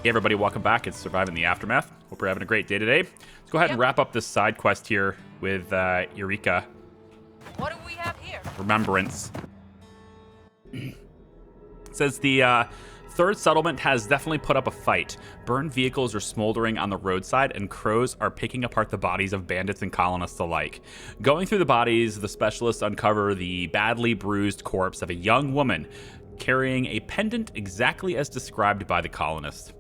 Hey everybody, welcome back. It's Surviving the Aftermath. Hope you're having a great day today. Let's go ahead and wrap up this side quest here with Eureka. What do we have here? Remembrance. It says the third settlement has definitely put up a fight. Burned vehicles are smoldering on the roadside, and crows are picking apart the bodies of bandits and colonists alike. Going through the bodies, the specialists uncover the badly bruised corpse of a young woman carrying a pendant exactly as described by the colonists.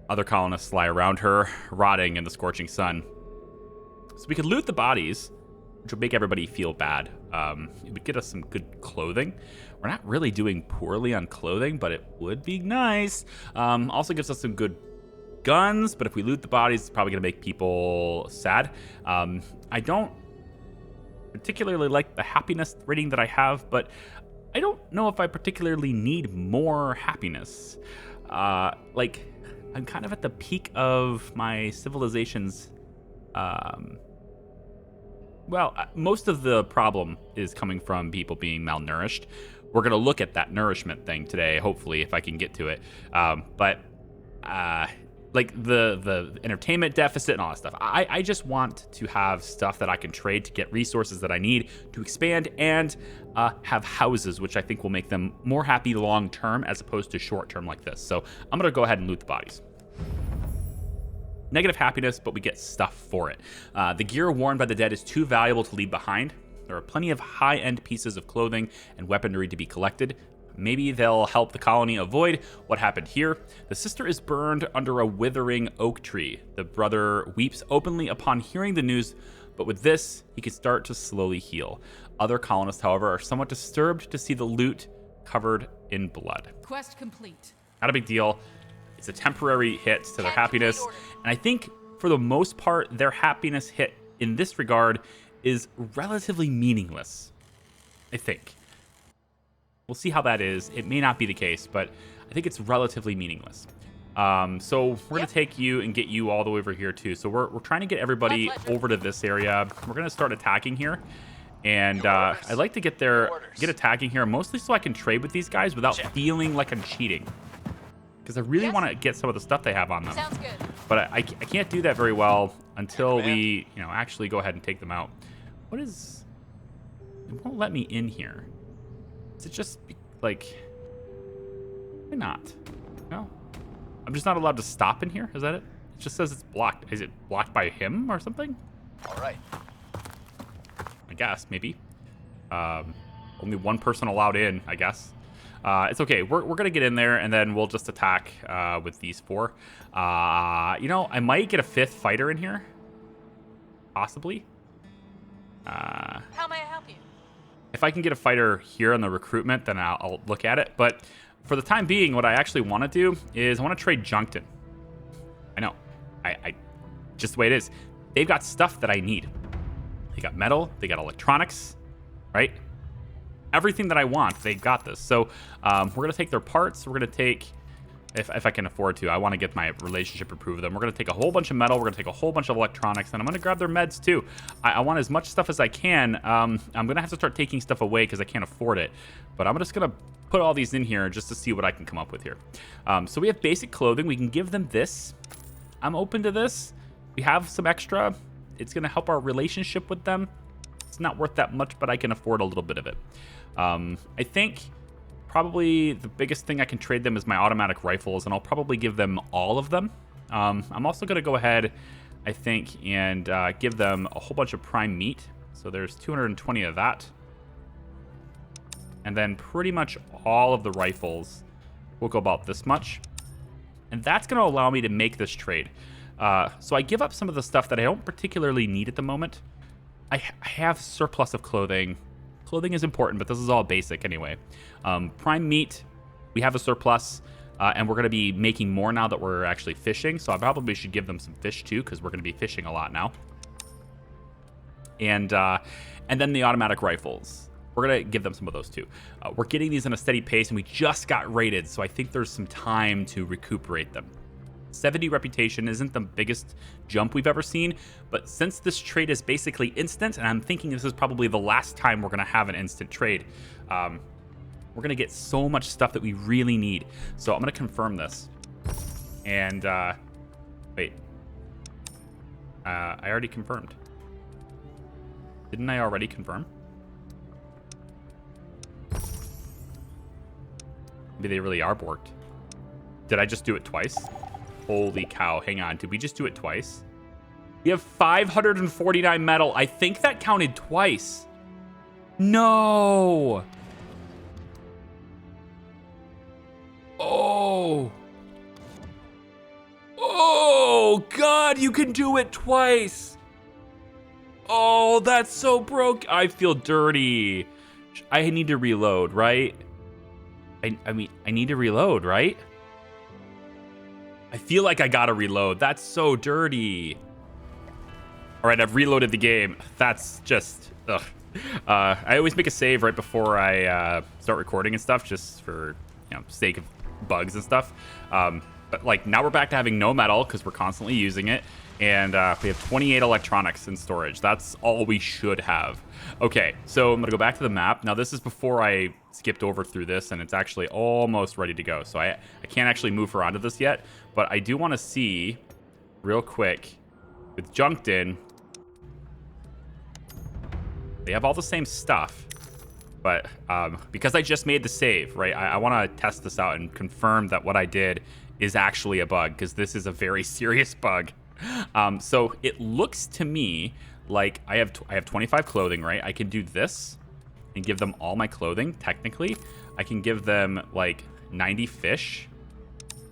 Other colonists lie around her, rotting in the scorching sun. So we could loot the bodies, which would make everybody feel bad. It would get us some good clothing. We're not really doing poorly on clothing, but it would be nice. Also gives us some good guns, but if we loot the bodies, it's probably going to make people sad. I don't particularly like the happiness rating that I have, but I don't know if I particularly need more happiness. I'm kind of at the peak of my civilization's. Most of the problem is coming from people being malnourished. We're going to look at that nourishment thing today, hopefully, if I can get to it. Like the entertainment deficit and all that stuff. I just want to have stuff that I can trade to get resources that I need to expand and have houses, which I think will make them more happy long term as opposed to short term like this. So I'm going to go ahead and loot the bodies. Negative happiness, but we get stuff for it. The gear worn by the dead is too valuable to leave behind. There are plenty of high-end pieces of clothing and weaponry to be collected. Maybe they'll help the colony avoid what happened here. The sister is burned under a withering oak tree. The brother weeps openly upon hearing the news, but with this, he can start to slowly heal. Other colonists, however, are somewhat disturbed to see the loot covered in blood. Quest complete. Not a big deal. It's a temporary hit to their happiness. And I think, for the most part, their happiness hit in this regard is relatively meaningless. I think. We'll see how that is. It may not be the case, but I think it's relatively meaningless. So we're going to take you and get you all the way over here, too. So we're trying to get everybody over to this area. We're going to start attacking here. And I'd like to get attacking here, mostly so I can trade with these guys without feeling like I'm cheating. Because I really want to get some of the stuff they have on them. Sounds good. But I can't do that very well until we, actually go ahead and take them out. What is... It won't let me in here. Is it just, like... Why not? No? I'm just not allowed to stop in here? Is that it? It just says it's blocked. Is it blocked by him or something? All right. I guess, maybe. Only one person allowed in, I guess. It's okay. We're going to get in there, and then we'll just attack with these four. I might get a fifth fighter in here. Possibly. How may I help you? If I can get a fighter here on the recruitment, then I'll look at it. But for the time being, what I actually want to do is I want to trade Junkton. I know. I just the way it is. They've got stuff that I need. They got metal. They got electronics. Right? Everything that I want, they've got this. So we're going to take their parts. We're going to take, if I can afford to, I want to get my relationship improved with them. We're going to take a whole bunch of metal. We're going to take a whole bunch of electronics. And I'm going to grab their meds too. I want as much stuff as I can. I'm going to have to start taking stuff away because I can't afford it. But I'm just going to put all these in here just to see what I can come up with here. So we have basic clothing. We can give them this. I'm open to this. We have some extra. It's going to help our relationship with them. It's not worth that much, but I can afford a little bit of it. I think probably the biggest thing I can trade them is my automatic rifles, and I'll probably give them all of them. I'm also going to go ahead, I think, and give them a whole bunch of prime meat. So there's 220 of that. And then pretty much all of the rifles will go about this much. And that's going to allow me to make this trade. So I give up some of the stuff that I don't particularly need at the moment. I have surplus of clothing. Clothing is important, but this is all basic anyway. Prime meat, we have a surplus, and we're going to be making more now that we're actually fishing. So I probably should give them some fish too, because we're going to be fishing a lot now. And then the automatic rifles. We're going to give them some of those too. We're getting these in a steady pace, and we just got raided, so I think there's some time to recuperate them. 70 reputation isn't the biggest jump we've ever seen, but since this trade is basically instant, and I'm thinking this is probably the last time we're going to have an instant trade, we're going to get so much stuff that we really need. So I'm going to confirm this. And, wait. I already confirmed. Didn't I already confirm? Maybe they really are borked. Did I just do it twice? Holy cow. Hang on. Did we just do it twice? We have 549 metal. I think that counted twice. No. Oh. Oh, God. You can do it twice. Oh, that's so broke. I feel dirty. I need to reload, right? I mean, I need to reload, right? I feel like I gotta reload. That's so dirty. All right, I've reloaded the game. That's just, ugh. I always make a save right before I start recording and stuff, just for, you know, sake of bugs and stuff. But like now we're back to having no metal because we're constantly using it. And we have 28 electronics in storage. That's all we should have. Okay, so I'm gonna go back to the map. Now this is before I skipped over through this, and it's actually almost ready to go. So I can't actually move her onto this yet, but I do want to see real quick with Junkton. They have all the same stuff, but because I just made the save, right? I want to test this out and confirm that what I did is actually a bug, because this is a very serious bug. So it looks to me like I have 25 clothing, right? I can do this and give them all my clothing. Technically, I can give them like 90 fish,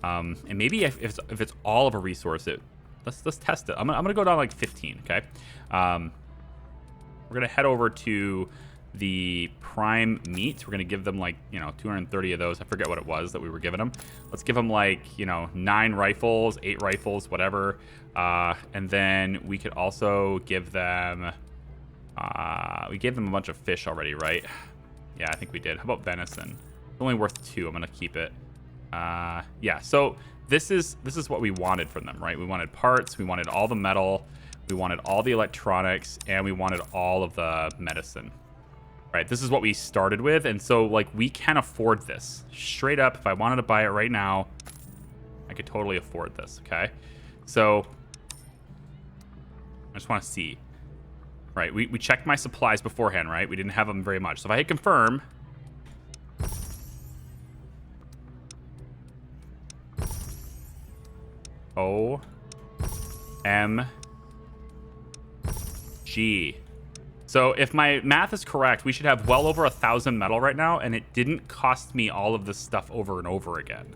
and maybe if it's all of a resource, let's test it. I'm gonna go down like 15. Okay. We're gonna head over to the prime meat. We're gonna give them like, you know, 230 of those. I forget what it was that we were giving them. Let's give them like, you know, 9 rifles, 8 rifles, whatever. And then we could also give them, we gave them a bunch of fish already, right? Yeah, I think we did. How about venison? It's only worth 2. I'm gonna keep it. Yeah, so this is what we wanted from them, right? We wanted parts, we wanted all the metal, we wanted all the electronics, and we wanted all of the medicine. Right, this is what we started with, and so like we can afford this. Straight up, if I wanted to buy it right now, I could totally afford this, okay? So I just want to see. Right, we checked my supplies beforehand, right? We didn't have them very much. So if I hit confirm, OMG. So if my math is correct, we should have well over 1,000 metal right now, and it didn't cost me all of this stuff over and over again.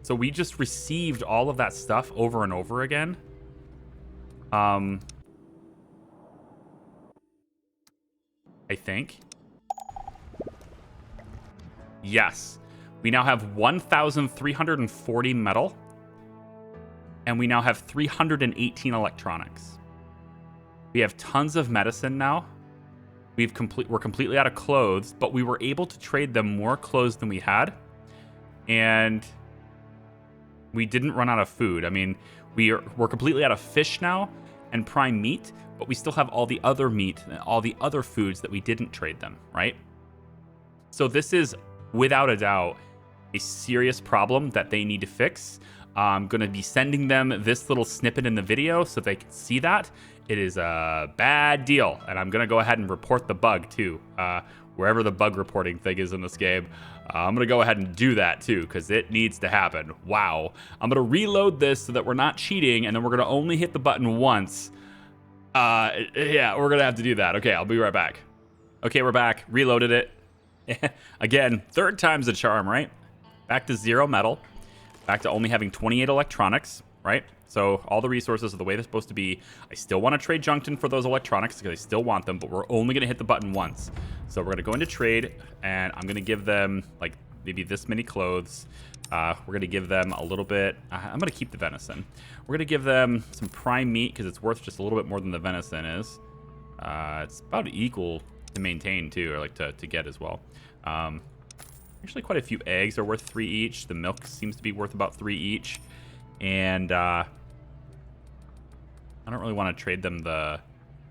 So we just received all of that stuff over and over again. I think. Yes. We now have 1,340 metal, and we now have 318 electronics. We have tons of medicine now. We're completely out of clothes, but we were able to trade them more clothes than we had. And we didn't run out of food. I mean, we're completely out of fish now and prime meat, but we still have all the other meat and all the other foods that we didn't trade them, right? So this is, without a doubt, a serious problem that they need to fix. I'm going to be sending them this little snippet in the video so they can see that. It is a bad deal, and I'm going to go ahead and report the bug, too. Wherever the bug reporting thing is in this game, I'm going to go ahead and do that, too, because it needs to happen. Wow. I'm going to reload this so that we're not cheating, and then we're going to only hit the button once. Yeah, we're going to have to do that. Okay, I'll be right back. Okay, we're back. Reloaded it. Again, 3rd time's the charm, right? Back to 0 metal. Back to only having 28 electronics, right? So all the resources are the way they're supposed to be. I still want to trade Junkton for those electronics because I still want them, but we're only going to hit the button once. So we're going to go into trade, and I'm going to give them like maybe this many clothes. We're going to give them a little bit. I'm going to keep the venison. We're going to give them some prime meat because it's worth just a little bit more than the venison is. It's about equal to maintain too, or like to get as well. Actually, quite a few eggs are worth 3 each. The milk seems to be worth about 3 each. And I don't really want to trade them the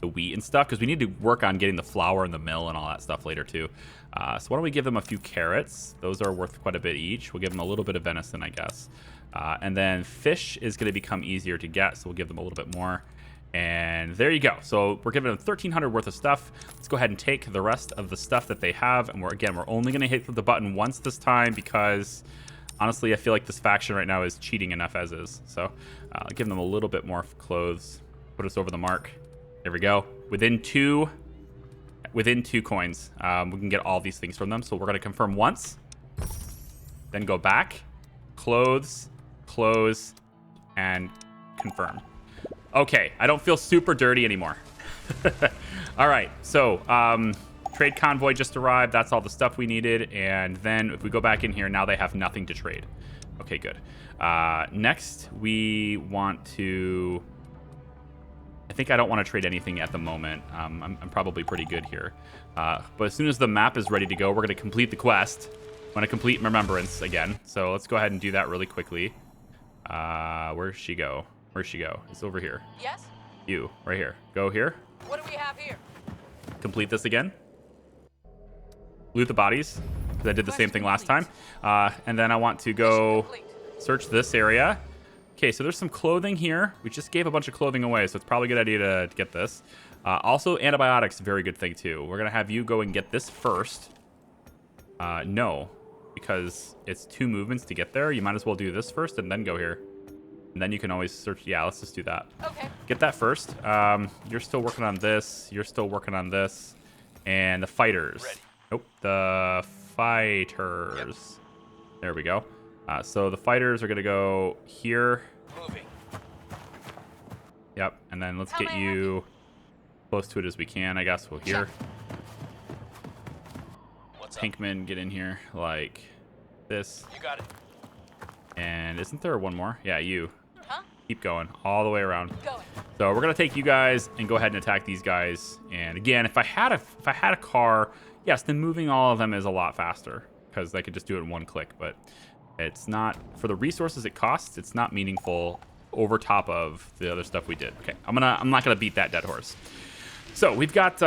the wheat and stuff, because we need to work on getting the flour and the mill and all that stuff later too. So why don't we give them a few carrots? Those are worth quite a bit each. We'll give them a little bit of venison, I guess. And then fish is going to become easier to get, so we'll give them a little bit more. And there you go. So we're giving them 1,300 worth of stuff. Let's go ahead and take the rest of the stuff that they have. And we're only going to hit the button once this time because honestly, I feel like this faction right now is cheating enough as is. So I'll give them a little bit more clothes. Put us over the mark. There we go. Within two coins, we can get all these things from them. So we're going to confirm once, then go back, clothes, and confirm. Okay, I don't feel super dirty anymore. All right, so trade convoy just arrived. That's all the stuff we needed. And then if we go back in here, now they have nothing to trade. Okay, good. Next, we want to... I think I don't want to trade anything at the moment. I'm probably pretty good here. But as soon as the map is ready to go, we're going to complete the quest. I'm going to complete Remembrance again. So let's go ahead and do that really quickly. Where'd she go? Where'd she go? It's over here. Yes? You, right here. Go here. What do we have here? Complete this again. Loot the bodies, because I did the same thing last time. And then I want to go search this area. Okay, so there's some clothing here. We just gave a bunch of clothing away, so it's probably a good idea to get this. Also, antibiotics, very good thing too. We're going to have you go and get this first. No, because it's 2 movements to get there. You might as well do this first and then go here. And then you can always search. Yeah, let's just do that. Okay. Get that first. You're still working on this. You're still working on this. And the fighters. Ready. Nope, the fighters. Yep. There we go. So the fighters are going to go here. Moving. Yep, and then let's get you close to it as we can, I guess. We'll here. What's up? Pinkman, get in here like this. You got it. And isn't there one more? Yeah, you. Huh? Keep going all the way around. Going. So we're gonna take you guys and go ahead and attack these guys. And again, if I had a car, yes, then moving all of them is a lot faster because I could just do it in one click. But it's not, for the resources it costs, it's not meaningful over top of the other stuff we did. Okay, I'm not gonna beat that dead horse. So we've got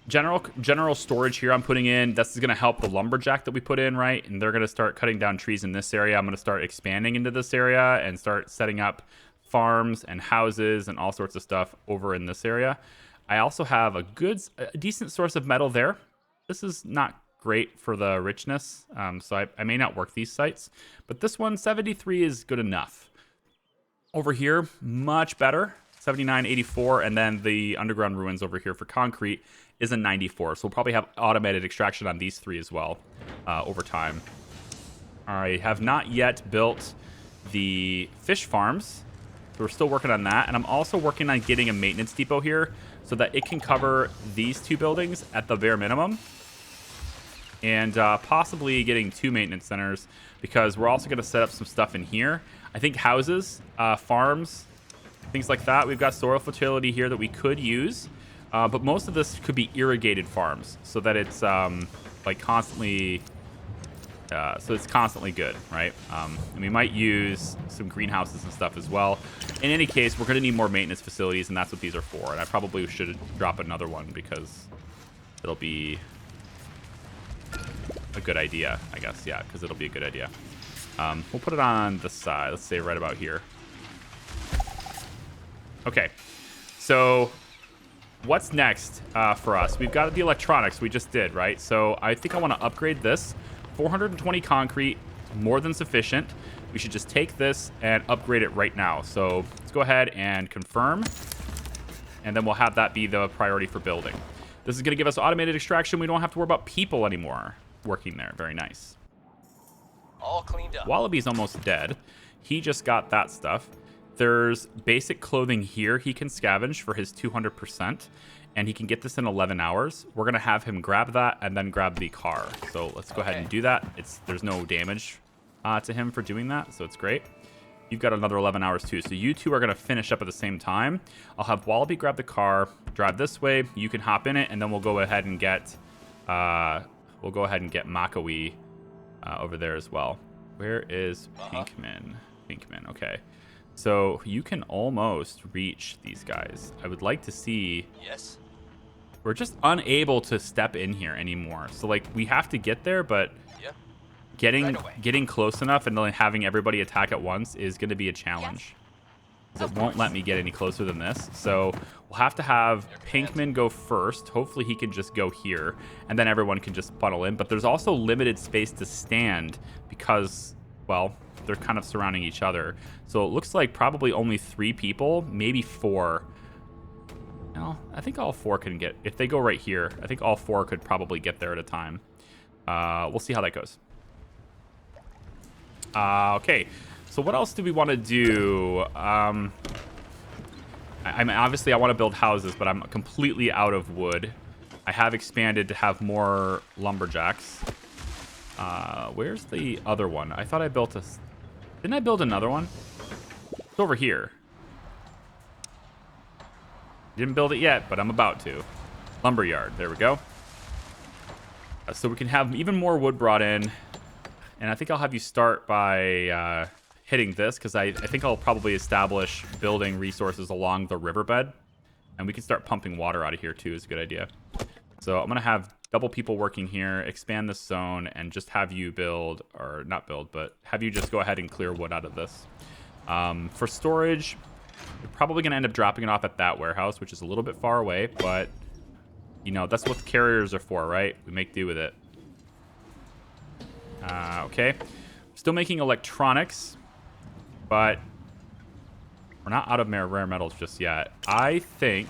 general storage here I'm putting in. This is going to help the lumberjack that we put in, right? And they're going to start cutting down trees in this area. I'm going to start expanding into this area and start setting up farms and houses and all sorts of stuff over in this area. I also have a decent source of metal there. This is not great for the richness, so I may not work these sites. But this one, 73 is good enough. Over here, much better. 79, 84, and then the underground ruins over here for concrete is a 94. So we'll probably have automated extraction on these 3 as well over time. I have not yet built the fish farms, so we're still working on that. And I'm also working on getting a maintenance depot here so that it can cover these 2 buildings at the bare minimum. And possibly getting 2 maintenance centers because we're also going to set up some stuff in here. I think houses, farms, things like that. We've got soil fertility here that we could use, but most of this could be irrigated farms so that it's like constantly, so it's constantly good, right? And we might use some greenhouses and stuff as well. In any case, we're going to need more maintenance facilities, and that's what these are for. And I probably should drop another one because it'll be a good idea, I guess. Yeah, because it'll be a good idea. We'll put it on the side. Let's say right about here. Okay, so what's next for us? We've got the electronics we just did, right? So I think I want to upgrade this. 420 concrete, more than sufficient. We should just take this and upgrade it right now. So let's go ahead and confirm, and then we'll have that be the priority for building. This is going to give us automated extraction. We don't have to worry about people anymore working there. Very nice. All cleaned up. Wallaby's almost dead. He just got that stuff. There's basic clothing here he can scavenge for his 200%, and he can get this in 11 hours. We're going to have him grab that and then grab the car. So let's go ahead and do that. There's no damage to him for doing that, so it's great. You've got another 11 hours too. So you 2 are going to finish up at the same time. I'll have Wallaby grab the car, drive this way. You can hop in it, and then we'll go ahead and get Makawi over there as well. Where is Pinkman? Pinkman, okay. So you can almost reach these guys. I would like to see... Yes. We're just unable to step in here anymore. So, like, we have to get there, but Yep. getting close enough and then having everybody attack at once is going to be a challenge. 'Cause it won't let me get any closer than this. So we'll have to have Pinkman go first. Hopefully he can just go here, and then everyone can just funnel in. But there's also limited space to stand because, well, they're kind of surrounding each other. So it looks like probably only 3 people, maybe 4. No, I think all 4 can get... If they go right here, I think all 4 could probably get there at a time. We'll see how that goes. Okay. So what else do we want to do? I mean, obviously I want to build houses, but I'm completely out of wood. I have expanded to have more lumberjacks. Where's the other one? I thought I built a... Didn't I build another one? It's over here. Didn't build it yet, but I'm about to. Lumberyard. There we go. So we can have even more wood brought in. And I think I'll have you start by... hitting this, because I think I'll probably establish building resources along the riverbed, and we can start pumping water out of here too. Is a good idea. So I'm gonna have double people working here, expand this zone, and just have you build, or not build, but have you just go ahead and clear wood out of this. For storage, you're probably gonna end up dropping it off at that warehouse, which is a little bit far away, but you know that's what the carriers are for, right? We make do with it. Okay, still making electronics. But we're not out of rare metals just yet. I think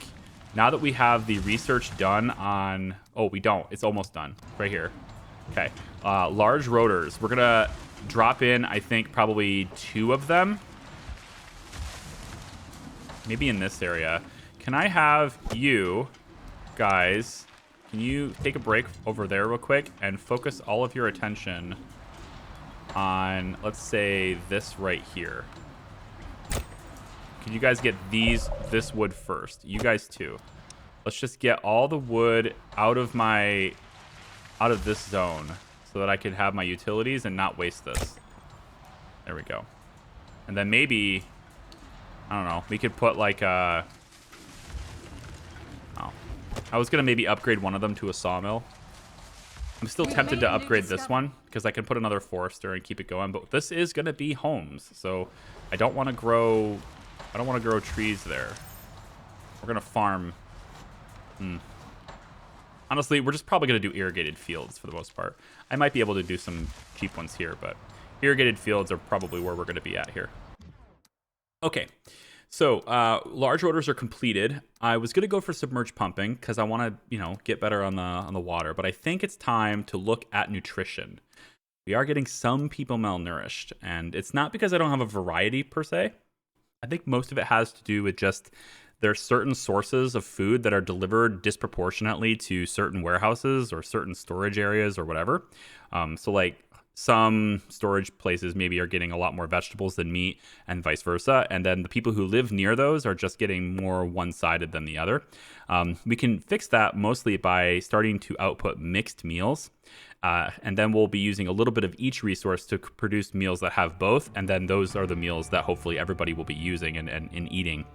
now that we have the research done on... Oh, we don't. It's almost done. Right here. Okay. Large rotors. We're going to drop in, I think, probably 2 of them. Maybe in this area. Can I have you guys... Can you take a break over there real quick and focus all of your attention... on, let's say, this right here. Can you guys get this wood first? You guys too. Let's just get all the wood out of this zone so that I can have my utilities and not waste this. There we go. And then maybe, I don't know, we could put like a... Oh. I was going to maybe upgrade one of them to a sawmill. I'm still tempted to upgrade this one because I can put another forester and keep it going, but this is going to be homes, so I don't want to grow trees there. We're going to farm. Honestly, we're just probably going to do irrigated fields for the most part. I might be able to do some cheap ones here, but irrigated fields are probably where we're going to be at here. Okay. So, large rotors are completed. I was going to go for submerged pumping because I want to, you know, get better on the water. But I think it's time to look at nutrition. We are getting some people malnourished. And it's not because I don't have a variety per se. I think most of it has to do with just there are certain sources of food that are delivered disproportionately to certain warehouses or certain storage areas or whatever. So, like... Some storage places maybe are getting a lot more vegetables than meat and vice versa. And then the people who live near those are just getting more one-sided than the other. We can fix that mostly by starting to output mixed meals. And then we'll be using a little bit of each resource to produce meals that have both. And then those are the meals that hopefully everybody will be using and eating.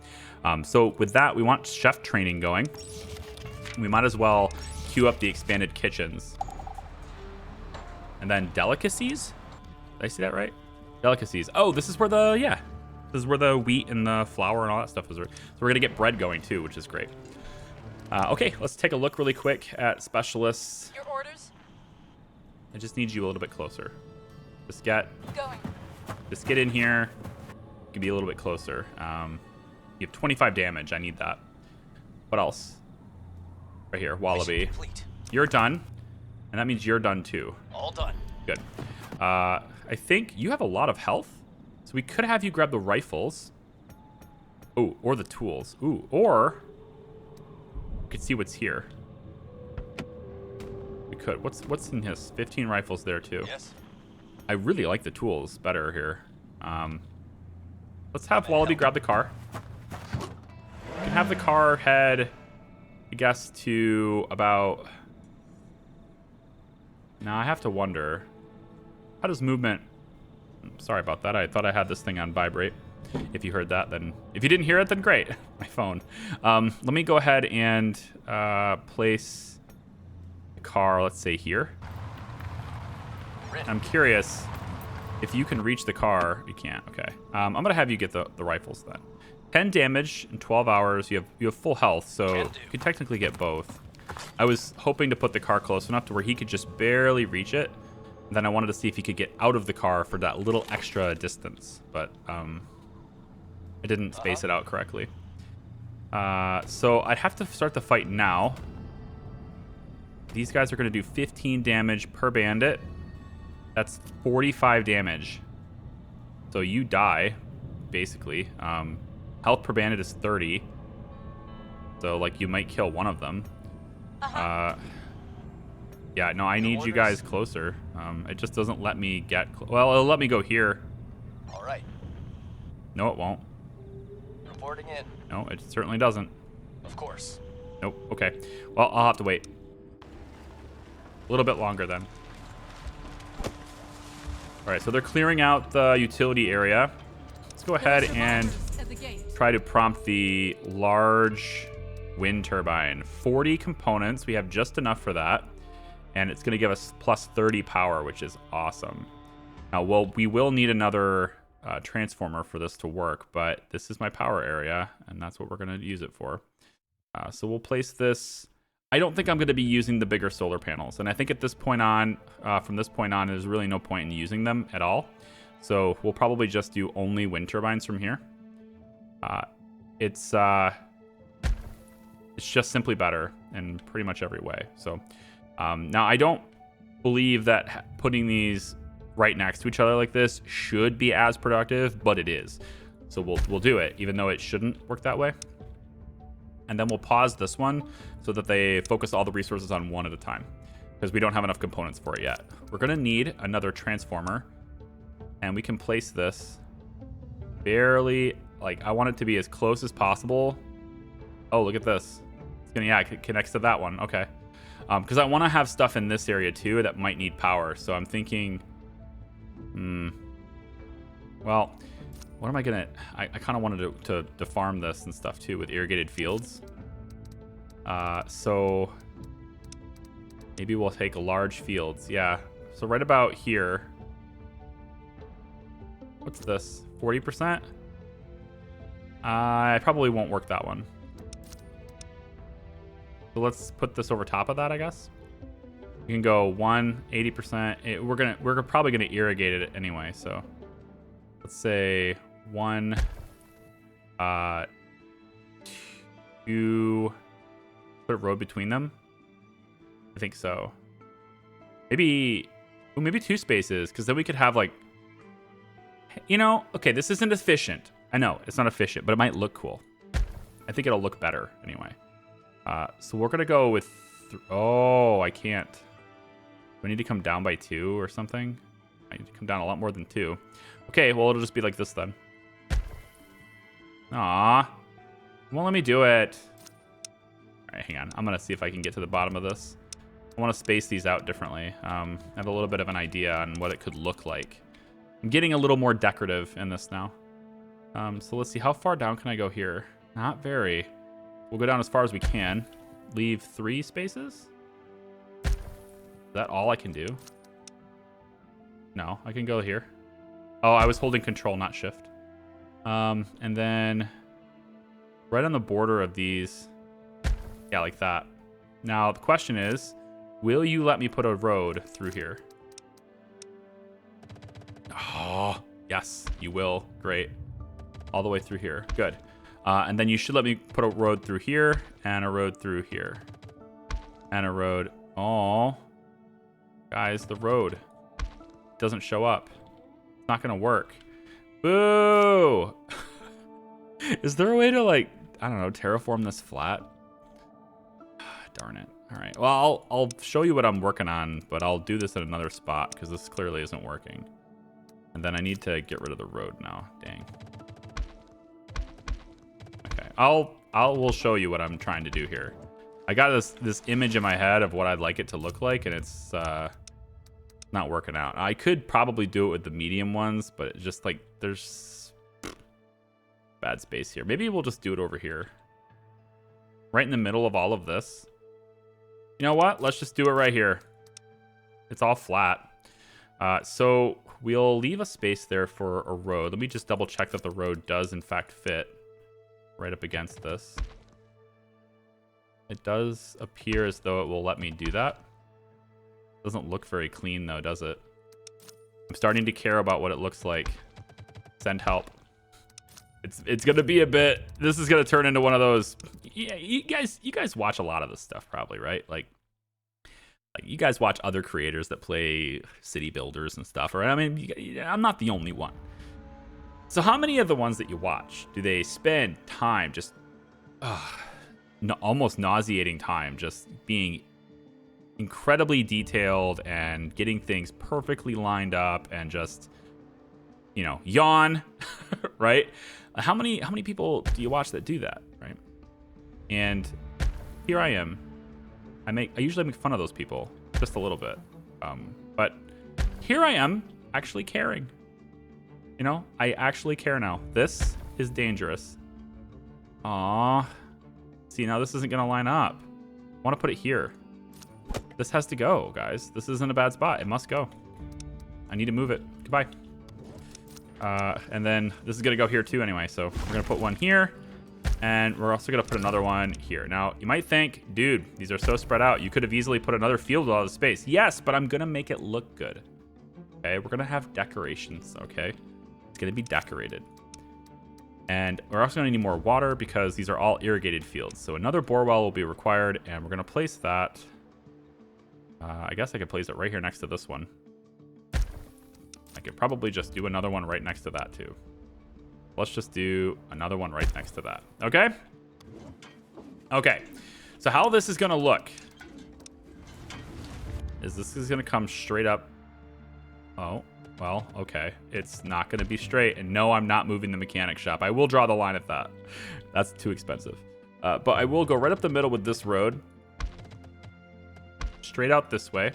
So with that, we want chef training going. We might as well queue up the expanded kitchens. And then delicacies? Did I see that right? Delicacies. Oh, this is where this is where the wheat and the flour and all that stuff is. So we're going to get bread going too, which is great. Okay, let's take a look really quick at specialists. Your orders? I just need you a little bit closer. Just get in here. You can be a little bit closer. You have 25 damage. I need that. What else? Right here, Wallaby. You're done. And that means you're done too. All done. Good. I think you have a lot of health. So we could have you grab the rifles. Oh, or the tools. Ooh, or we could see what's here. We could. What's in his 15 rifles there too? Yes. I really like the tools better here. Let's have Wallaby grab the car. We can have the car head, I guess, to about... Now I have to wonder, how does movement... Sorry about that. I thought I had this thing on vibrate. if you heard that, then if you didn't hear it, then great. My phone. Let me go ahead and place the car, let's say here. I'm curious if you can reach the car. You can't. Okay. I'm gonna have you get the rifles then. 10 damage in 12 hours. You have full health, so you can technically get both. I was hoping to put the car close enough to where he could just barely reach it. And then I wanted to see if he could get out of the car for that little extra distance, but I didn't space it out correctly. So I'd have to start the fight now. These guys are going to do 15 damage per bandit. That's 45 damage. So you die, basically. Health per bandit is 30. So, like, you might kill one of them. Yeah, no, I need you guys closer. It just doesn't let me get... Well, it'll let me go here. All right. No, it won't. Reporting in. No, it certainly doesn't. Of course. Nope. Okay. Well, I'll have to wait. A little bit longer then. All right, so they're clearing out the utility area. Let's go ahead and try to prompt the large wind turbine. 40 components. We have just enough for that. And it's going to give us plus 30 power, which is awesome. Now, well, we will need another transformer for this to work, but this is my power area, and that's what we're going to use it for. So we'll place this. I don't think I'm going to be using the bigger solar panels, and I think at this point on, from this point on, there's really no point in using them at all. So we'll probably just do only wind turbines from here. It's just simply better in pretty much every way. So now I don't believe that putting these right next to each other like this should be as productive, but it is. So we'll do it, even though it shouldn't work that way. And then we'll pause this one so that they focus all the resources on one at a time, because we don't have enough components for it yet. We're going to need another transformer, and we can place this barely, like, I want it to be as close as possible. Oh, look at this. It's gonna, yeah, it connects to that one. Okay. Because I want to have stuff in this area too that might need power. So I'm thinking, well, what am I gonna? I kind of wanted to farm this and stuff too with irrigated fields. So maybe we'll take large fields. Yeah. So right about here. What's this? 40%? I probably won't work that one. So let's put this over top of that, I guess. We can go 80%. We're probably gonna irrigate it anyway. So let's say 1, 2. Put a road between them. I think so. Maybe 2 spaces, because then we could have like, you know, okay, this isn't efficient. I know it's not efficient, but it might look cool. I think it'll look better anyway. So we're gonna go with. Oh, I can't. Do I need to come down by 2 or something? I need to come down a lot more than 2. Okay, well, it'll just be like this then. Aw. Won't let me do it. All right, hang on. I'm gonna see if I can get to the bottom of this. I want to space these out differently. I have a little bit of an idea on what it could look like. I'm getting a little more decorative in this now. So let's see. How far down can I go here? Not very. We'll go down as far as we can. Leave 3 spaces? Is that all I can do? No, I can go here. Oh, I was holding control, not shift. And then right on the border of these. Yeah, like that. Now, the question is, will you let me put a road through here? Oh, yes, you will. Great. All the way through here. Good. And then you should let me put a road through here and a road through here. And a road. Oh, guys, the road doesn't show up. It's not going to work. Boo! Is there a way to, like, I don't know, terraform this flat? Darn it. All right. Well, I'll show you what I'm working on, but I'll do this at another spot because this clearly isn't working. And then I need to get rid of the road now. Dang. Okay. We'll show you what I'm trying to do here. I got this image in my head of what I'd like it to look like, and it's not working out. I could probably do it with the medium ones, but it's just like there's bad space here. Maybe we'll just do it over here. Right in the middle of all of this. You know what? Let's just do it right here. It's all flat. So we'll leave a space there for a road. Let me just double check that the road does in fact fit right up against this. It does appear as though it will let me do that. Doesn't look very clean though, does it? I'm starting to care about what it looks like. Send help. It's gonna be a bit. This is gonna turn into one of those. Yeah, you guys watch a lot of this stuff probably, right? Like you guys watch other creators that play city builders and stuff, or I mean, I'm not the only one. So how many of the ones that you watch do they spend time just almost nauseating time just being incredibly detailed and getting things perfectly lined up and just, you know, yawn, right? How many people do you watch that do that, right? And here I am. I usually make fun of those people just a little bit, but here I am actually caring. You know, I actually care now. This is dangerous. Aww. See, now this isn't gonna line up. I want to put it here. This has to go, guys. This isn't a bad spot. It must go. I need to move it. Goodbye. And then this is gonna go here too anyway. So we're gonna put one here, and we're also gonna put another one here. Now you might think, dude, these are so spread out. You could have easily put another field with all the space. Yes, but I'm gonna make it look good. Okay, we're gonna have decorations. Okay, it's gonna be decorated, and we're also gonna need more water because these are all irrigated fields. So another bore well will be required, and we're gonna place that. I guess I could place it right here next to this one. I could probably just do another one right next to that too. Let's just do another one right next to that. Okay? Okay. So how this is going to look is this is going to come straight up. Oh, well, okay. It's not going to be straight. And no, I'm not moving the mechanic shop. I will draw the line at that. That's too expensive. But I will go right up the middle with this road. Straight out this way.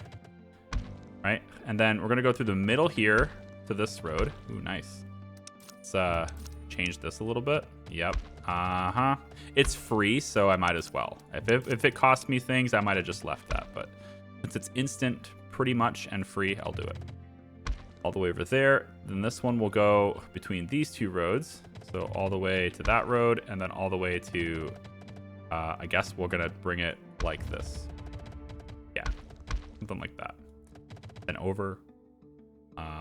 Right? And then we're going to go through the middle here to this road. Ooh, nice. Let's change this a little bit. Yep. Uh-huh. It's free, so I might as well. If it costs me things, I might have just left that. But since it's instant pretty much and free, I'll do it. All the way over there. Then this one will go between these two roads. So all the way to that road, and then all the way to, I guess we're going to bring it like this. Yeah. Something like that. Then over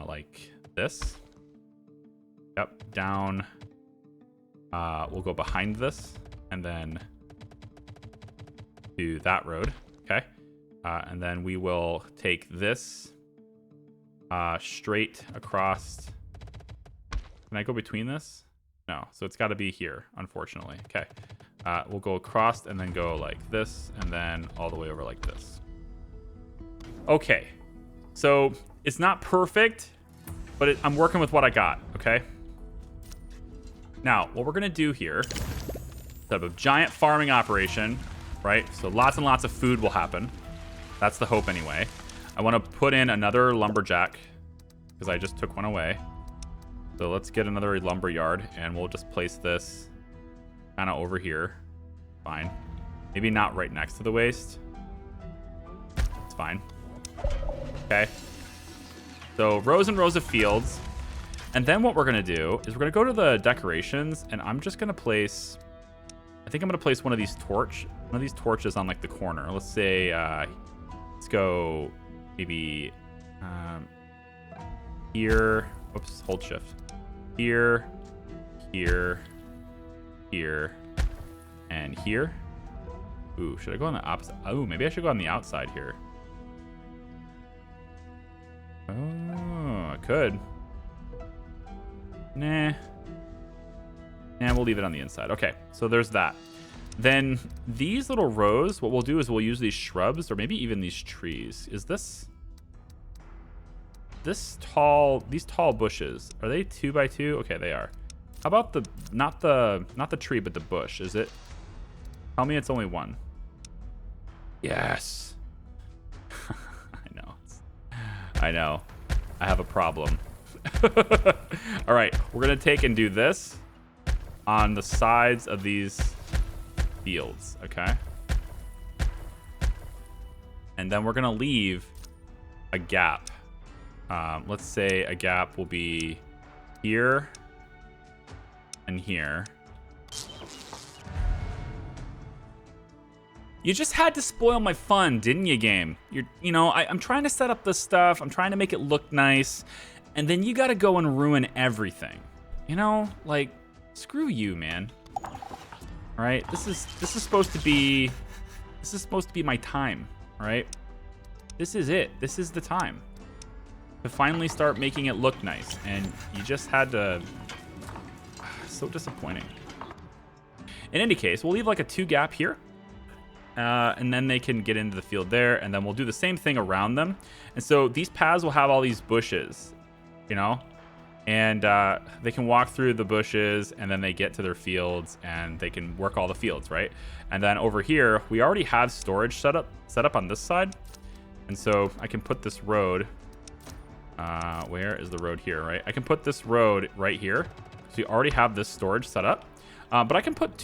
like this. Yep, down. We'll go behind this and then to that road. Okay. And then we will take this straight across. Can I go between this? No. So it's got to be here, unfortunately. Okay. We'll go across and then go like this and then all the way over like this. Okay. So it's not perfect, but I'm working with what I got, okay? Now, what we're going to do here is have a giant farming operation, right? So lots and lots of food will happen. That's the hope anyway. I want to put in another lumberjack because I just took one away. So let's get another lumber yard, and we'll just place this kind of over here. Fine. Maybe not right next to the waste. It's fine. Okay. So rows and rows of fields. And then what we're going to do is we're going to go to the decorations, and I'm just going to place, I think I'm going to place one of these torches on like the corner. Let's say, let's go maybe here. Whoops, hold shift. Here, here, here, and here. Ooh, should I go on the opposite? Oh, maybe I should go on the outside here. Oh, I could. Nah, we'll leave it on the inside. Okay, so there's that. Then these little rows, what we'll do is we'll use these shrubs or maybe even these trees. Is this tall? These tall bushes, are they 2 by 2? Okay, they are. How about the not the tree, but the bush? Is it? Tell me it's only one. Yes. I know. I have a problem. All right, we're gonna take and do this. on the sides of these fields, okay? And then we're gonna leave a gap. Let's say a gap will be here and here. You just had to spoil my fun, didn't you, game? You know, I'm trying to set up this stuff. I'm trying to make it look nice. And then you got to go and ruin everything. You know, like, screw you, man. All right, this is supposed to be my time, all right? This is it. This is the time to finally start making it look nice. And you just had to. So disappointing. In any case, we'll leave like a 2 gap here. And then they can get into the field there, and then we'll do the same thing around them. And so these paths will have all these bushes, you know, and they can walk through the bushes, and then they get to their fields, and they can work all the fields, right? And then over here, we already have storage set up on this side, and so I can put this road. Where is the road here, right? I can put this road right here. So you already have this storage set up, but I can put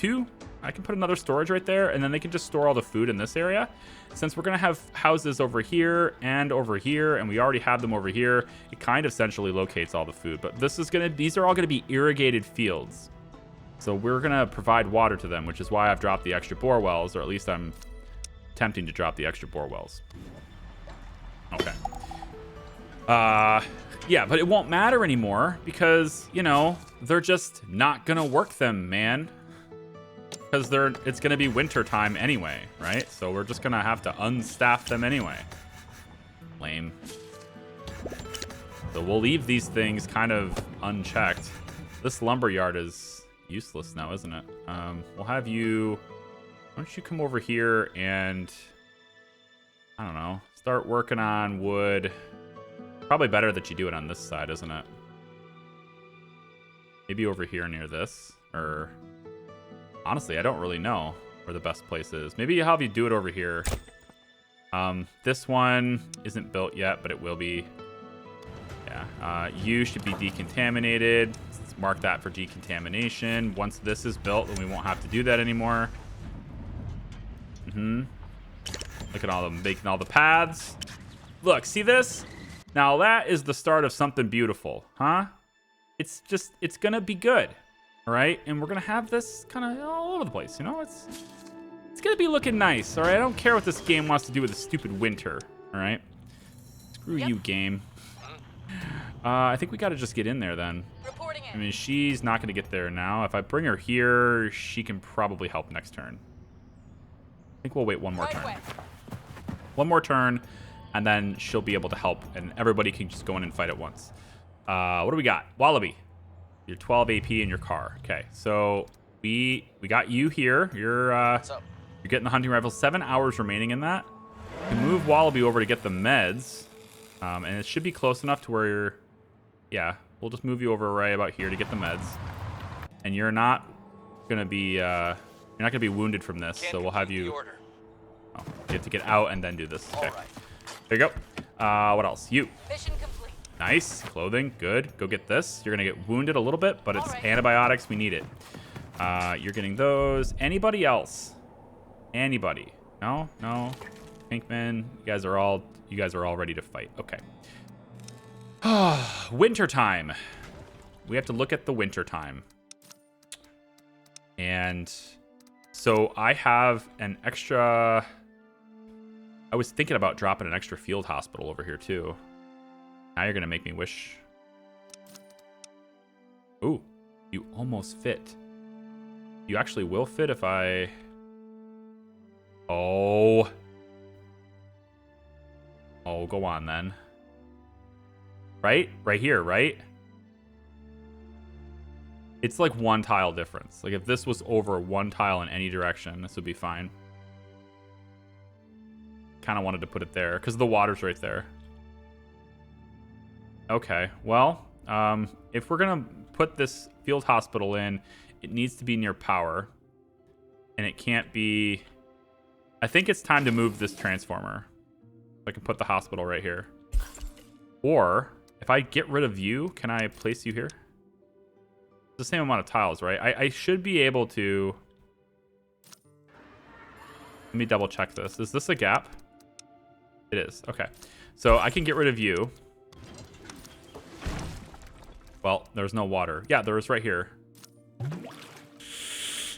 another storage right there, and then they can just store all the food in this area. Since we're going to have houses over here, and we already have them over here, it kind of centrally locates all the food. But these are all going to be irrigated fields. So we're going to provide water to them, which is why I've dropped the extra bore wells, or at least I'm attempting to drop the extra bore wells. Okay. Yeah, but it won't matter anymore because, you know, they're just not going to work them, man. Because it's going to be winter time anyway, right? So we're just going to have to unstaff them anyway. Lame. So we'll leave these things kind of unchecked. This lumberyard is useless now, isn't it? We'll have you... Why don't you come over here and... I don't know. Start working on wood. Probably better that you do it on this side, isn't it? Maybe over here near this. Or... Honestly, I don't really know where the best place is. Maybe I'll have you do it over here. This one isn't built yet, but it will be. Yeah. You should be decontaminated. Let's mark that for decontamination. Once this is built, then we won't have to do that anymore. Look at all them making all the paths. Look, see this? Now that is the start of something beautiful, huh? It's gonna be good. All right, and we're gonna have this kind of all over the place, you know. It's gonna be looking nice. All right, I don't care what this game wants to do with the stupid winter. All right, screw you, game. I think we gotta just get in there then. Reporting in. I mean, she's not gonna get there now. If I bring her here, she can probably help next turn. I think we'll wait one more turn. One more turn, and then she'll be able to help, and everybody can just go in and fight at once. What do we got? Wallaby. You're 12 AP in your car. Okay, so we got you here. You're getting the hunting rifle. 7 hours remaining in that. You can move Wallaby over to get the meds, and it should be close enough to where you're. Yeah, we'll just move you over right about here to get the meds, and you're not gonna be wounded from this. So we'll have you. Oh, you have to get out and then do this. Okay, there you go. What else? You. Mission complete. Nice. Clothing. Good. Go get this. You're going to get wounded a little bit, but it's antibiotics. We need it. You're getting those. Anybody else? Anybody? No? No? Pinkman, you guys are all ready to fight. Okay. Winter time. We have to look at the winter time. And so I have an extra... I was thinking about dropping an extra field hospital over here too. Now you're going to make me wish. Ooh, you almost fit. You actually will fit if I... Oh. Oh, go on then. Right? Right here, right? It's like 1 tile difference. Like if this was over 1 tile in any direction, this would be fine. Kind of wanted to put it there because the water's right there. Okay, well, if we're going to put this field hospital in, it needs to be near power. And it can't be... I think it's time to move this transformer. I can put the hospital right here. Or, if I get rid of you, can I place you here? the same amount of tiles, right? I should be able to... Let me double check this. Is this a gap? It is. Okay. So I can get rid of you. Well, there's no water. Yeah, there is right here.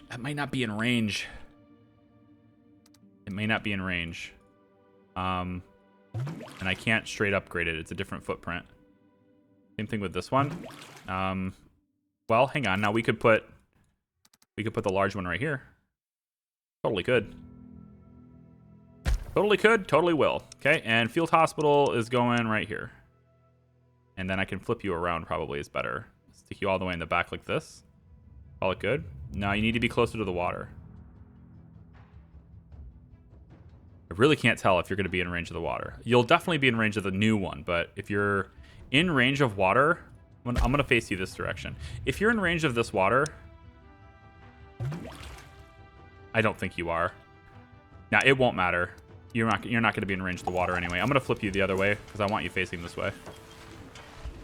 That might not be in range. It may not be in range. And I can't straight upgrade it. It's a different footprint. Same thing with this one. Well, hang on. Now we could put the large one right here. Totally could. Totally could. Totally will. Okay, and field hospital is going right here. And then I can flip you around probably is better. Stick you all the way in the back like this. Call it good. No, you need to be closer to the water. I really can't tell if you're going to be in range of the water. You'll definitely be in range of the new one, but if you're in range of water, I'm going to face you this direction. If you're in range of this water, I don't think you are. Now, it won't matter. You're not going to be in range of the water anyway. I'm going to flip you the other way because I want you facing this way.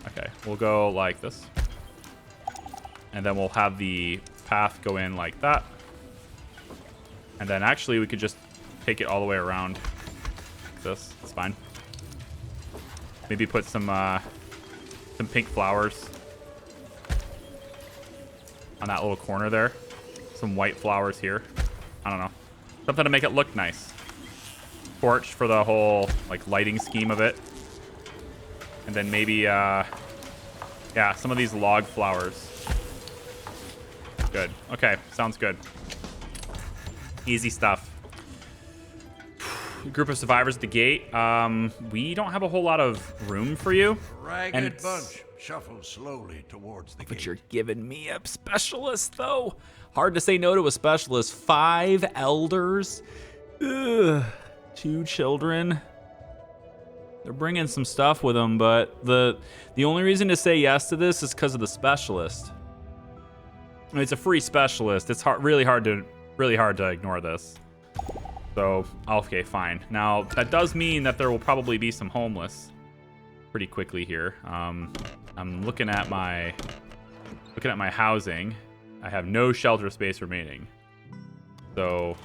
Okay, we'll go like this. And then we'll have the path go in like that. And then actually we could just take it all the way around like this. It's fine. Maybe put some pink flowers on that little corner there. Some white flowers here. I don't know. Something to make it look nice. Torch for the whole like lighting scheme of it. And then maybe yeah, some of these log flowers. Good. Okay, sounds good. Easy stuff. Group of survivors at the gate. We don't have a whole lot of room for you. Ragged bunch shuffles slowly towards the gate. But you're giving me a specialist, though. Hard to say no to a specialist. 5 elders. Ugh. 2 children. They're bringing some stuff with them, but the only reason to say yes to this is because of the specialist. I mean, it's a free specialist. It's really hard to ignore this. So, okay, fine. Now, that does mean that there will probably be some homeless pretty quickly here. I'm looking at my housing. I have no shelter space remaining. So,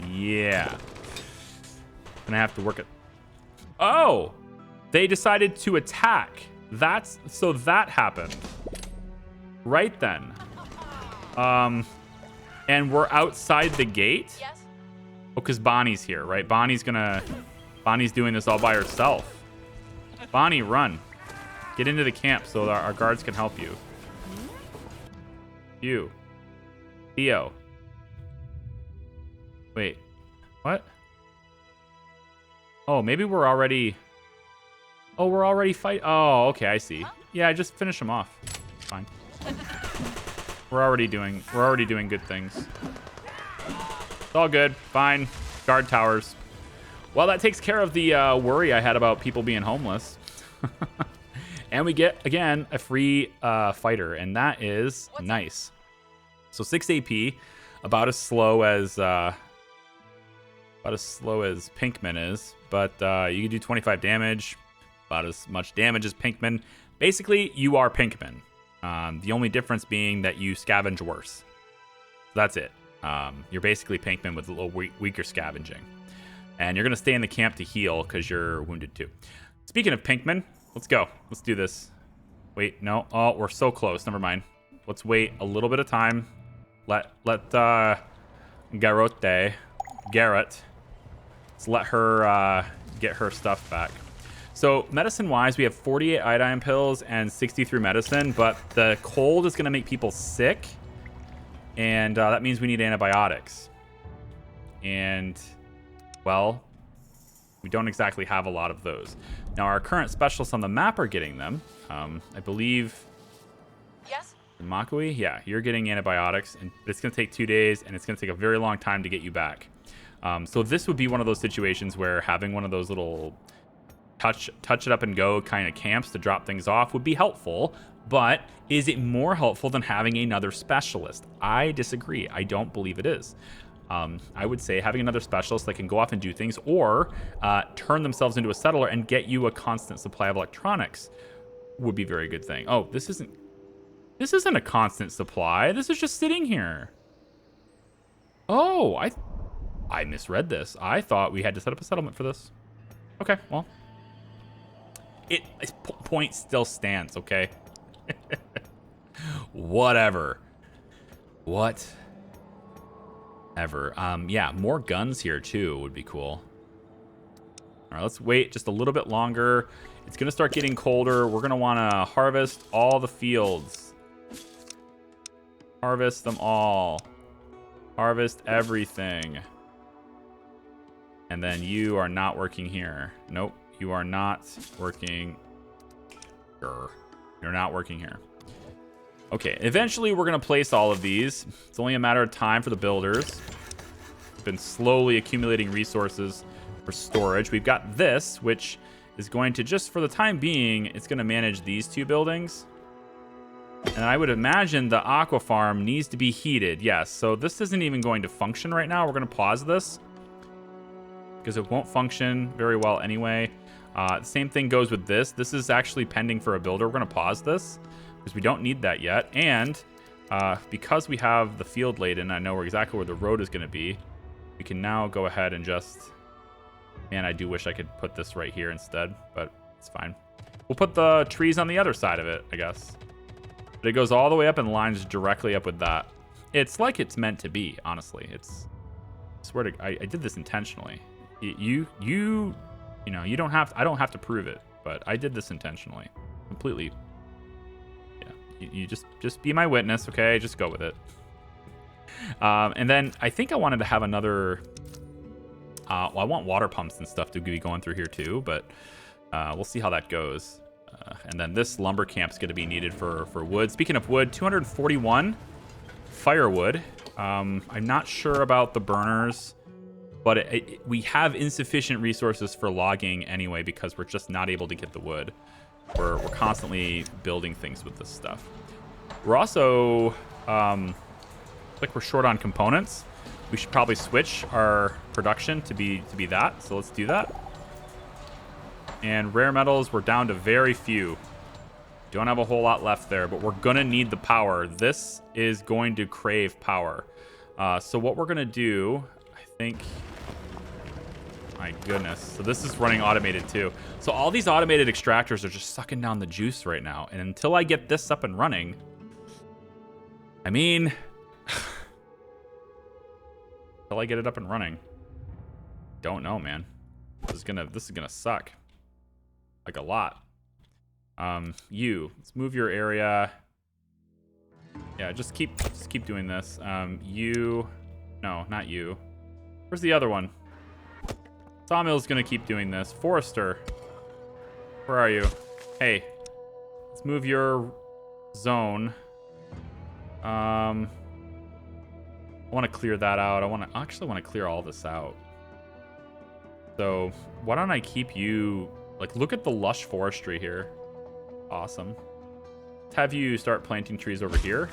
yeah. Gonna have to work it. Oh! They decided to attack. So that happened. Right then. And we're outside the gate? Yes? Oh, because Bonnie's here, right? Bonnie's doing this all by herself. Bonnie, run. Get into the camp so that our guards can help you. You. Theo. Wait. What? Oh, maybe we're already... Oh, we're already fight. Oh, okay, I see. Yeah, just finish them off. It's fine. We're already doing good things. It's all good. Fine. Guard towers. Well, that takes care of the worry I had about people being homeless. And we get, again, a free fighter, and that is nice. So 6 AP, about as slow as Pinkman is, but you can do 25 damage, about as much damage as Pinkman. Basically, you are Pinkman. The only difference being that you scavenge worse. So that's it. You're basically Pinkman with a little weaker scavenging. And you're going to stay in the camp to heal because you're wounded too. Speaking of Pinkman, let's go. Let's do this. Wait, no. Oh, we're so close. Never mind. Let's wait a little bit of time. Let Garrett, let's let her get her stuff back. So medicine-wise, we have 48 iodine pills and 63 medicine, but the cold is going to make people sick, and that means we need antibiotics. And, well, we don't exactly have a lot of those. Now, our current specialists on the map are getting them. I believe... Yes? Makui? Yeah, you're getting antibiotics, but it's going to take 2 days, and it's going to take a very long time to get you back. So this would be one of those situations where having one of those little... touch it up and go kind of camps to drop things off would be helpful, but is it more helpful than having another specialist? I disagree. I don't believe it is. I would say having another specialist that can go off and do things or turn themselves into a settler and get you a constant supply of electronics would be a very good thing. Oh, this isn't... This isn't a constant supply. This is just sitting here. Oh, I misread this. I thought we had to set up a settlement for this. Okay, well. Point still stands, okay? Whatever. Yeah, more guns here too would be cool. All right, let's wait just a little bit longer. It's gonna start getting colder. We're gonna wanna harvest all the fields. Harvest them all. Harvest everything. And then you are not working here. Nope, you are not working. You're not working here. Okay, eventually we're gonna place all of these. It's only a matter of time for the builders. We've been slowly accumulating resources for storage. We've got this, which is going to just, for the time being, it's gonna manage these two buildings. And I would imagine the aqua farm needs to be heated. Yes, so this isn't even going to function right now. We're gonna pause this because it won't function very well anyway. The same thing goes with this. This is actually pending for a builder. We're gonna pause this because we don't need that yet. And because we have the field laid in, I know exactly where the road is gonna be. We can now go ahead and just, man, I do wish I could put this right here instead, but it's fine. We'll put the trees on the other side of it, I guess. But it goes all the way up and lines directly up with that. It's like it's meant to be, honestly. I swear to, I did this intentionally. You know, you don't have, I don't have to prove it, but I did this intentionally, completely. Yeah, you just be my witness, okay? Just go with it. And then I think I wanted to have another. Well, I want water pumps and stuff to be going through here too, but we'll see how that goes. And then this lumber camp's going to be needed for wood. Speaking of wood, 241 firewood. I'm not sure about the burners, but we have insufficient resources for logging anyway because we're just not able to get the wood. We're constantly building things with this stuff. We're also like we're short on components. We should probably switch our production to be that. So let's do that. And rare metals, we're down to very few. Don't have a whole lot left there, but we're gonna need the power. This is going to crave power. So what we're gonna do, I think, my goodness. So this is running automated too. So all these automated extractors are just sucking down the juice right now. And until I get this up and running, I mean, until I get it up and running, don't know, man. This is gonna suck. Like a lot. Let's move your area. Yeah, just keep doing this. No, not you. Where's the other one? Sawmill's gonna keep doing this. Forester, where are you? Hey, let's move your zone. I want to clear that out. I actually want to clear all this out. So why don't I keep you, like, look at the lush forestry here. Awesome. Let's have you start planting trees over here.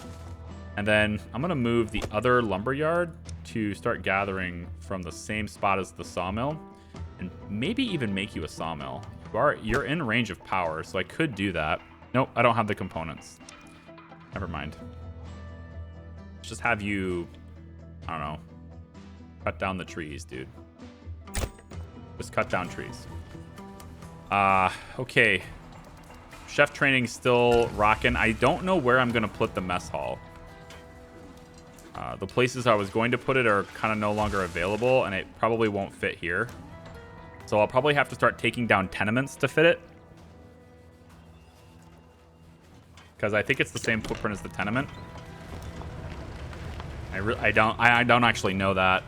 And then I'm going to move the other lumberyard to start gathering from the same spot as the sawmill. And maybe even make you a sawmill. You're in range of power, so I could do that. Nope, I don't have the components. Never mind. Let's just have you, I don't know, cut down the trees, dude. Just cut down trees. Okay. Chef training's still rocking. I don't know where I'm gonna put the mess hall. The places I was going to put it are kind of no longer available, and it probably won't fit here. So I'll probably have to start taking down tenements to fit it. Because I think it's the same footprint as the tenement. I don't actually know that.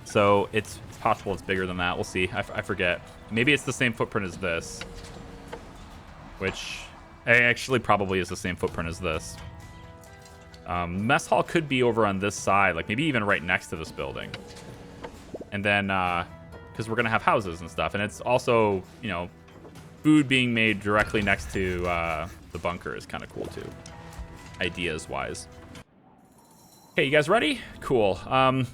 So it's possible it's bigger than that. We'll see. I forget. Maybe it's the same footprint as this. Which actually probably is the same footprint as this. Mess hall could be over on this side, like maybe even right next to this building. And then, because we're going to have houses and stuff. And it's also, you know, food being made directly next to the bunker is kind of cool too. Ideas-wise. Okay, you guys ready? Cool.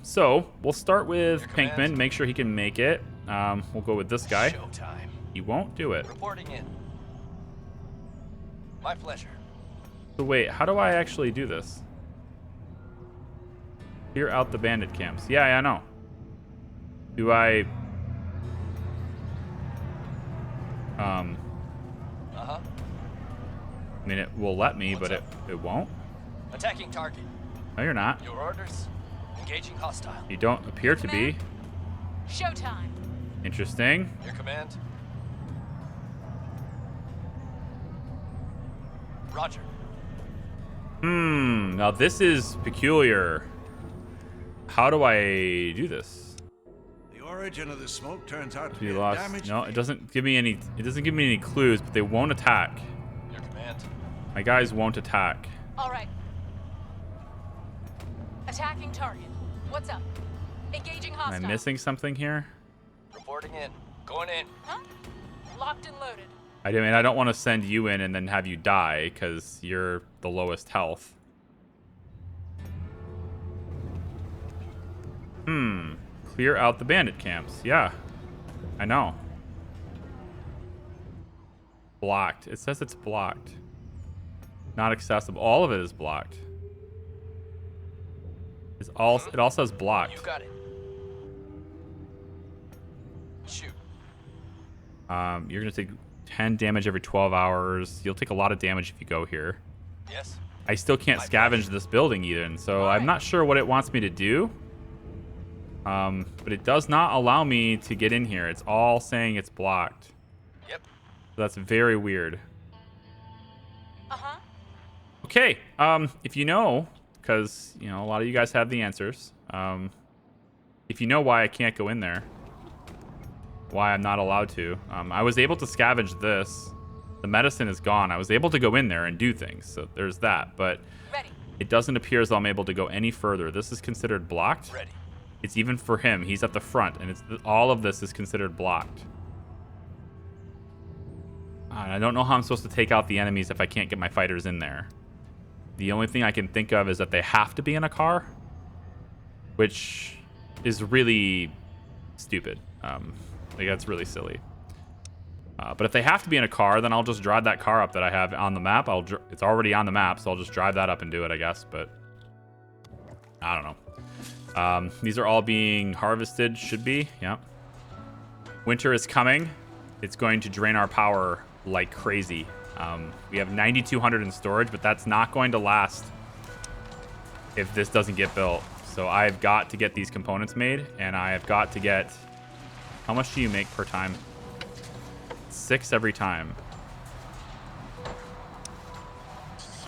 So we'll start with Pinkman, make sure he can make it. We'll go with this guy. Showtime. He won't do it. Reporting in. My pleasure. So wait, how do I actually do this? Clear out the bandit camps. Yeah, I know. Do I... Uh-huh. I mean, it will let me, but it won't. Attacking target. No, you're not. Your orders. Engaging hostile. You don't appear to be. Showtime. Interesting. Your command. Roger. Now this is peculiar. How do I do this? The origin of the smoke turns out to Be be a lost. damaged No, it doesn't give me any. It doesn't give me any clues, but they won't attack. Your command. My guys won't attack. All right. Attacking target. What's up? Engaging Am hostile. I missing something here? Reporting in. Going in. Huh? Locked and loaded. I mean, I don't want to send you in and then have you die because you're the lowest health. Clear out the bandit camps. Yeah, I know. Blocked. It says it's blocked. Not accessible. All of it is blocked. It's all. It all says blocked. You got it. Shoot. You're gonna take 10 damage every 12 hours. You'll take a lot of damage if you go here. Yes. I still can't scavenge this building even, so I'm not sure what it wants me to do. But it does not allow me to get in here. It's all saying it's blocked. Yep. So that's very weird. Uh-huh. Okay, if you know, because, you know, a lot of you guys have the answers. If you know why I can't go in there, why I'm not allowed to. I was able to scavenge this. The medicine is gone. I was able to go in there and do things, so there's that. But Ready. it doesn't appear as though I'm able to go any further. This is considered blocked. Ready. It's even for him. He's at the front, and it's all of this is considered blocked. I don't know how I'm supposed to take out the enemies if I can't get my fighters in there. The only thing I can think of is that they have to be in a car, which is really stupid. Like, that's really silly. But if they have to be in a car, then I'll just drive that car up that I have on the map. It's already on the map, so I'll just drive that up and do it, I guess. But I don't know. These are all being harvested, should be. Yep. Winter is coming. It's going to drain our power like crazy. We have 9,200 in storage, but that's not going to last if this doesn't get built. So I've got to get these components made, and I have got to get... How much do you make per time? 6 every time.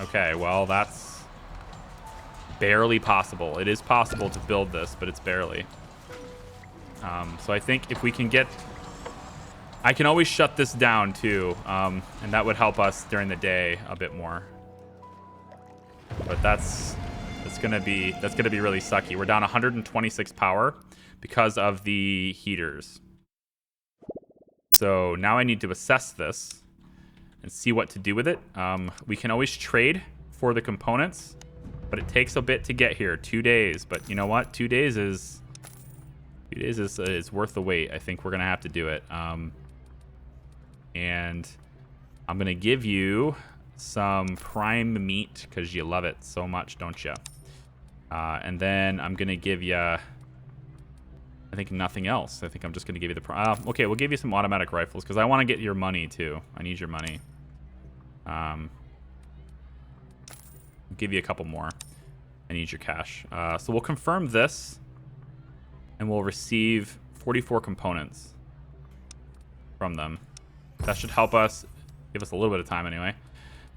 Okay, well, that's barely possible. It is possible to build this, but it's barely. So I think if we can get... I can always shut this down, too, and that would help us during the day a bit more. But that's gonna be really sucky. We're down 126 power because of the heaters. So now I need to assess this and see what to do with it. We can always trade for the components, but it takes a bit to get here. 2 days, but you know what? 2 days is worth the wait. I think we're gonna have to do it. And I'm gonna give you some prime meat because you love it so much, don't you? And then I'm gonna give you, I think, nothing else. I think I'm just gonna give you the okay, we'll give you some automatic rifles because I want to get your money too. I need your money. Give you a couple more. I need your cash. So we'll confirm this, and we'll receive 44 components from them. That should help us, give us a little bit of time anyway.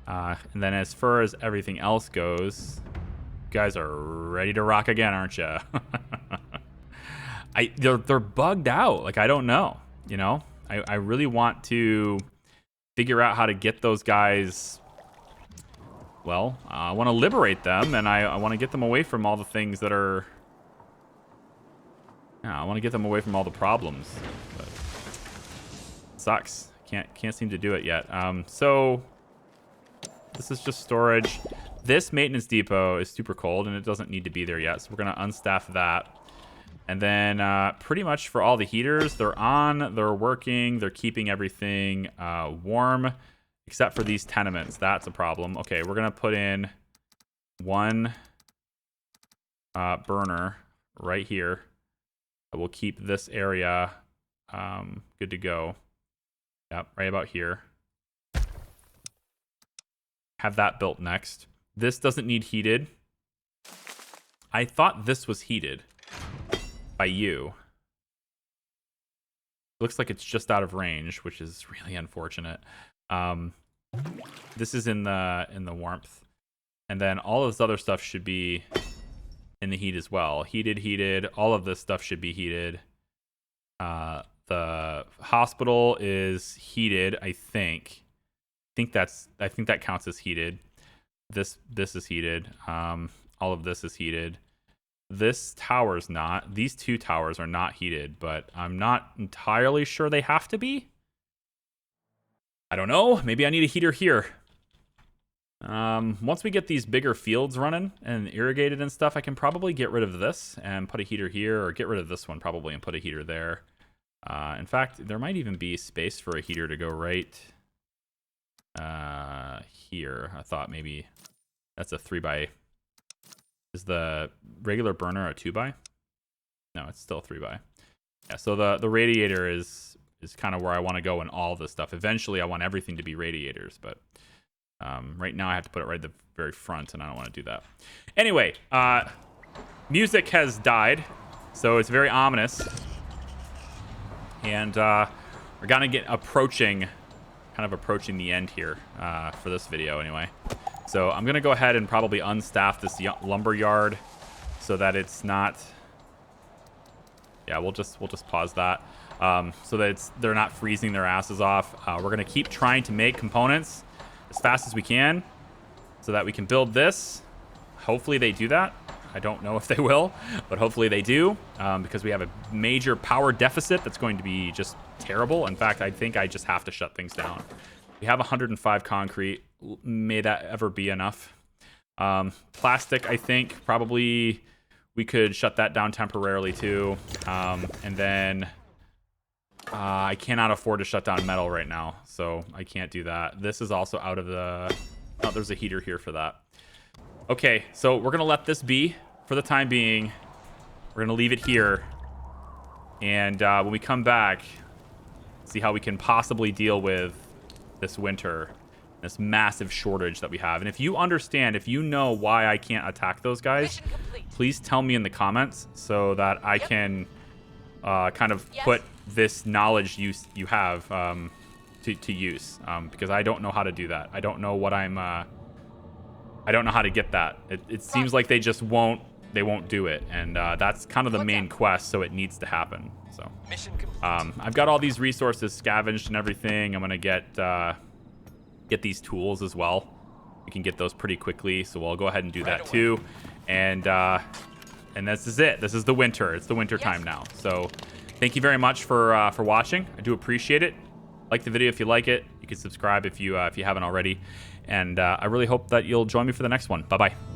And then as far as everything else goes, you guys are ready to rock again, aren't you? They're bugged out. Like, I don't know, you know? I really want to figure out how to get those guys. Well, I want to liberate them, and I want to get them away from all the things that are... Yeah, I want to get them away from all the problems. But sucks. Can't seem to do it yet. So this is just storage. This maintenance depot is super cold, and it doesn't need to be there yet, so we're going to unstaff that. And then pretty much for all the heaters, they're on, they're working, they're keeping everything warm, except for these tenements. That's a problem. Okay, we're gonna put in one burner right here. We'll keep this area good to go. Yep, right about here. Have that built next. This doesn't need heated. I thought this was heated by you. Looks like it's just out of range, which is really unfortunate. This is in the warmth, and then all of this other stuff should be in the heat as well. Heated. All of this stuff should be heated. The hospital is heated, I think. I think that counts as heated. This is heated. All of this is heated. This tower's not. These two towers are not heated, but I'm not entirely sure they have to be. I don't know. Maybe I need a heater here. Once we get these bigger fields running and irrigated and stuff, I can probably get rid of this and put a heater here, or get rid of this one probably and put a heater there. In fact, there might even be space for a heater to go right here. I thought maybe that's a 3x. Is the regular burner a 2x? No, it's still 3x. Yeah, so the radiator is kind of where I want to go in all this stuff. Eventually, I want everything to be radiators, but right now I have to put it right at the very front, and I don't want to do that. Anyway, music has died, so it's very ominous. And we're gonna get approaching the end here for this video anyway. So I'm gonna go ahead and probably unstaff this lumber yard so that it's not. Yeah, we'll just pause that so that they're not freezing their asses off. We're gonna keep trying to make components as fast as we can so that we can build this. Hopefully they do that. I don't know if they will, but hopefully they do, because we have a major power deficit that's going to be just terrible. In fact, I think I just have to shut things down. We have 105 concrete. May that ever be enough? Plastic, I think, probably we could shut that down temporarily too. And then I cannot afford to shut down metal right now, so I can't do that. This is also out of the... Oh, there's a heater here for that. Okay, so we're going to let this be for the time being. We're going to leave it here. And when we come back, see how we can possibly deal with this winter, this massive shortage that we have. And if you understand, if you know why I can't attack those guys, please tell me in the comments so that I can kind of put this knowledge you have to use. Because I don't know how to do that. I don't know what I'm... I don't know how to get that. It seems like they just won't do it, and that's kind of the main quest, so it needs to happen. So Mission complete. I've got all these resources scavenged and everything. I'm gonna get these tools as well. We can get those pretty quickly, so we'll go ahead and do that too. And this is it. This is the winter. It's the winter time now. So thank you very much for watching. I do appreciate it. Like the video if you like it. You can subscribe if you haven't already. And I really hope that you'll join me for the next one. Bye-bye.